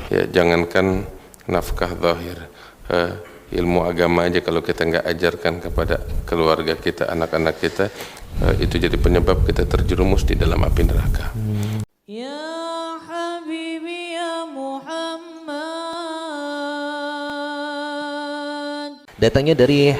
Ya, jangankan nafkah zahir, ilmu agama aja kalau kita nggak ajarkan kepada keluarga kita, anak-anak kita, itu jadi penyebab kita terjerumus di dalam api neraka. Ya Habibi ya Muhammad. Datangnya dari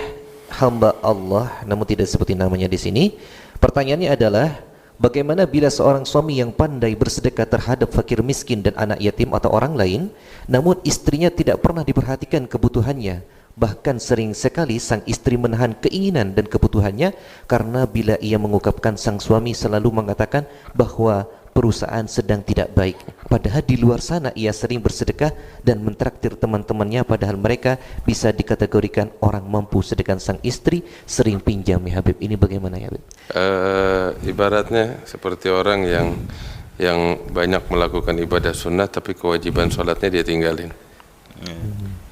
hamba Allah, namun tidak seperti namanya di sini. Pertanyaannya adalah, bagaimana bila seorang suami yang pandai bersedekah terhadap fakir miskin dan anak yatim atau orang lain, namun istrinya tidak pernah diperhatikan kebutuhannya, bahkan sering sekali sang istri menahan keinginan dan kebutuhannya karena bila ia mengungkapkan, sang suami selalu mengatakan bahwa perusahaan sedang tidak baik, padahal di luar sana ia sering bersedekah dan mentraktir teman-temannya, padahal mereka bisa dikategorikan orang mampu, sedangkan sang istri sering pinjam. Ya Habib, ini bagaimana ya Habib? Ibaratnya seperti orang yang banyak melakukan ibadah sunnah tapi kewajiban sholatnya dia tinggalin.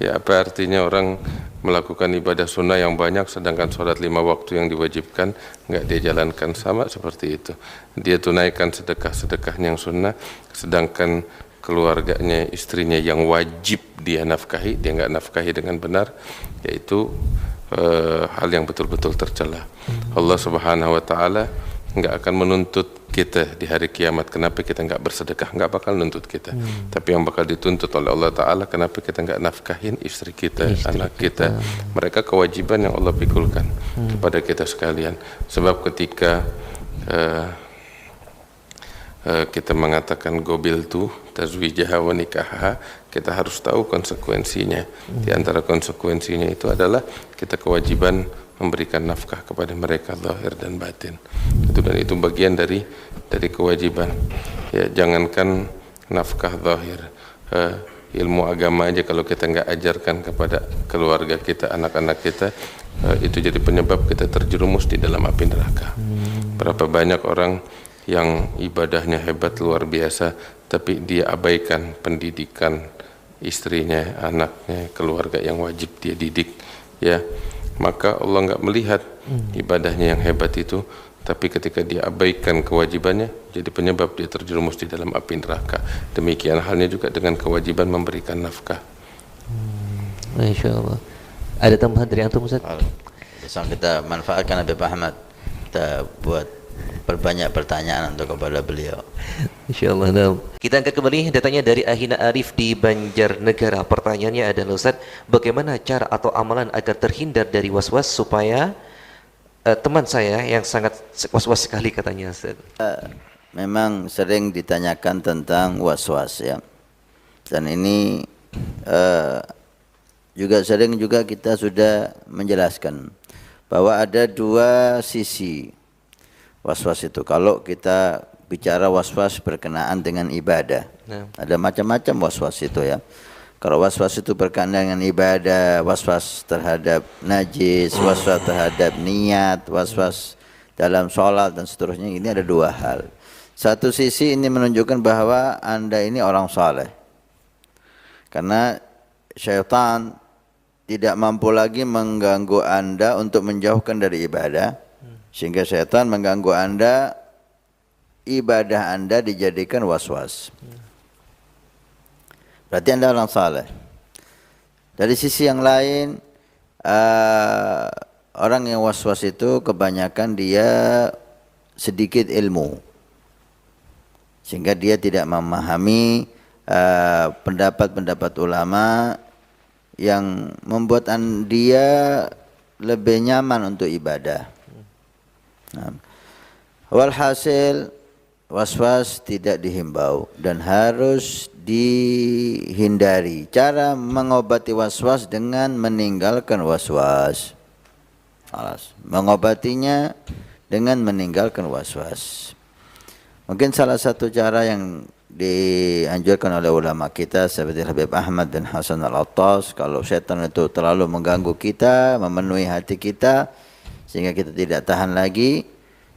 Ya, apa artinya orang melakukan ibadah sunnah yang banyak sedangkan sholat 5 waktu yang diwajibkan nggak dia jalankan? Sama seperti itu, dia tunaikan sedekah-sedekahnya yang sunnah sedangkan keluarganya, istrinya yang wajib dia nafkahi, dia nggak nafkahi dengan benar, yaitu hal yang betul-betul tercela. Allah Subhanahu wa Ta'ala nggak akan menuntut kita di hari kiamat kenapa kita nggak bersedekah, nggak bakal nuntut kita. Tapi yang bakal dituntut oleh Allah Ta'ala kenapa kita nggak nafkahin istri kita, anak kita. Mereka kewajiban yang Allah pikulkan kepada kita sekalian. Sebab ketika kita mengatakan gobiltu tazwijaha wa nikahaha, kita harus tahu konsekuensinya. Di antara konsekuensinya itu adalah kita kewajiban memberikan nafkah kepada mereka zahir dan batin. Dan itu bagian dari kewajiban. Ya, jangankan nafkah zahir, ilmu agama aja kalau kita nggak ajarkan kepada keluarga kita, anak-anak kita, itu jadi penyebab kita terjerumus di dalam api neraka. Berapa banyak orang yang ibadahnya hebat luar biasa tapi dia abaikan pendidikan istrinya, anaknya, keluarga yang wajib dia didik, ya. Maka Allah nggak melihat ibadahnya yang hebat itu, tapi ketika dia abaikan kewajibannya, jadi penyebab dia terjerumus di dalam api neraka. Demikian halnya juga dengan kewajiban memberikan nafkah. Masya Allah. Ada tambahan dari antum Ustaz? Bisa kita manfaatkan Habib Ahmad, kita buat perbanyak pertanyaan untuk kepada beliau. InsyaAllah. Nah, kita angkat kembali datanya dari Ahina Arif di Banjarnegara. Pertanyaannya adalah Ustaz, bagaimana cara atau amalan agar terhindar dari was-was supaya teman saya yang sangat was-was sekali katanya Ustaz. Memang sering ditanyakan tentang was-was ya. Dan ini juga sering kita sudah menjelaskan bahwa ada dua sisi was-was itu. Kalau kita bicara was-was berkenaan dengan ibadah, ada macam-macam was-was itu ya. Kalau was-was itu berkenaan dengan ibadah, was-was terhadap najis, was-was terhadap niat, was-was dalam sholat dan seterusnya, ini ada dua hal. Satu sisi ini menunjukkan bahwa Anda ini orang saleh, karena syaitan tidak mampu lagi mengganggu Anda untuk menjauhkan dari ibadah, sehingga syaitan mengganggu Anda, ibadah Anda dijadikan was-was. Berarti Anda orang saleh. Dari sisi yang lain, orang yang was-was itu kebanyakan dia sedikit ilmu, sehingga dia tidak memahami pendapat-pendapat ulama yang membuat dia lebih nyaman untuk ibadah. Walhasil was-was tidak dihimbau dan harus dihindari. Cara mengobati was-was dengan meninggalkan was-was. Mengobatinya dengan meninggalkan was-was. Mungkin salah satu cara yang dianjurkan oleh ulama kita seperti Habib Ahmad bin Hasan Al-Attas, kalau setan itu terlalu mengganggu kita, memenuhi hati kita sehingga kita tidak tahan lagi,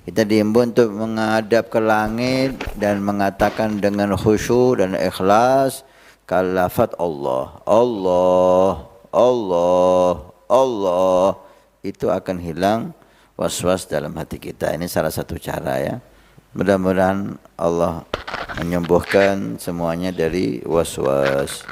kita diimbau untuk menghadap ke langit dan mengatakan dengan khusyuk dan ikhlas kalafat Allah, Allah, Allah, Allah, itu akan hilang was-was dalam hati kita. Ini salah satu cara ya. Mudah-mudahan Allah menyembuhkan semuanya dari was-was.